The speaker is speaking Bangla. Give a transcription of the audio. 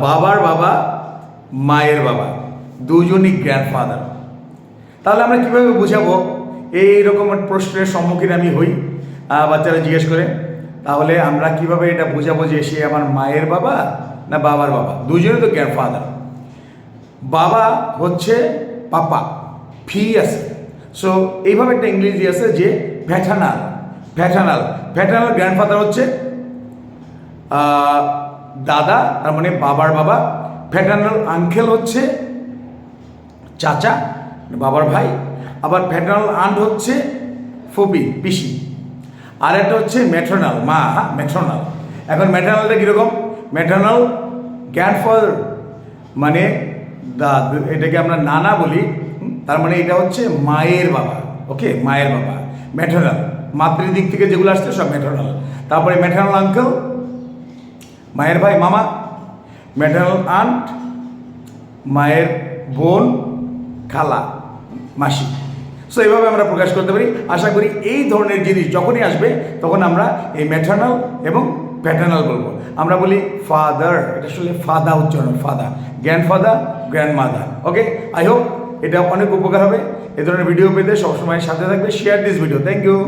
বাবার বাবা মায়ের বাবা দুজনই গ্র্যান্ডফাদার। তাহলে আমরা কীভাবে বোঝাবো? এইরকম প্রশ্নের সম্মুখীন আমি হই, বাচ্চারা জিজ্ঞেস করে। তাহলে আমরা কিভাবে এটা বোঝাবো যে সে আমার মায়ের বাবা না বাবার বাবা? দুজনে তো গ্র্যান্ডফাদার। বাবা হচ্ছে পাপা, ফি আছে। সো এইভাবে একটা ইংরেজি আছে যে প্যাটার্নাল। প্যাটার্নাল গ্র্যান্ডফাদার হচ্ছে দাদা, তার মানে বাবার বাবা। প্যাটার্নাল আঙ্কেল হচ্ছে চাচা, বাবার ভাই। আবার প্যাটার্নাল আন্ট হচ্ছে ফুপি, পিসি। আর একটা হচ্ছে ম্যাট্রনাল, মা, ম্যাট্রনাল। এখন ম্যাট্রনালটা কীরকম? ম্যাট্রনাল গ্র্যান্ডফাদার মানে এটাকে আমরা নানা বলি, তার মানে এটা হচ্ছে মায়ের বাবা। ওকে, মায়ের বাবা ম্যাট্রনাল, মাতৃদিক থেকে যেগুলো আসছে সব ম্যাট্রনাল। তারপরে ম্যাট্রনাল আঙ্কেল, মায়ের ভাই মামা। ম্যাটার্নাল আন্ট, মায়ের বোন, খালা, মাসি। সো এইভাবে আমরা প্রকাশ করতে পারি। আশা করি এই ধরনের জিনিস যখনই আসবে তখন আমরা এই ম্যাটার্নাল এবং প্যাটার্নাল বলবো। আমরা বলি ফাদার, এটা আসলে ফাদা উচ্চারণ, father. Grandfather, grandmother. Okay, I hope এটা অনেক উপকার হবে। এই ধরনের ভিডিও পেতে সবসময় সাথে থাকবে। Share this video. Thank you.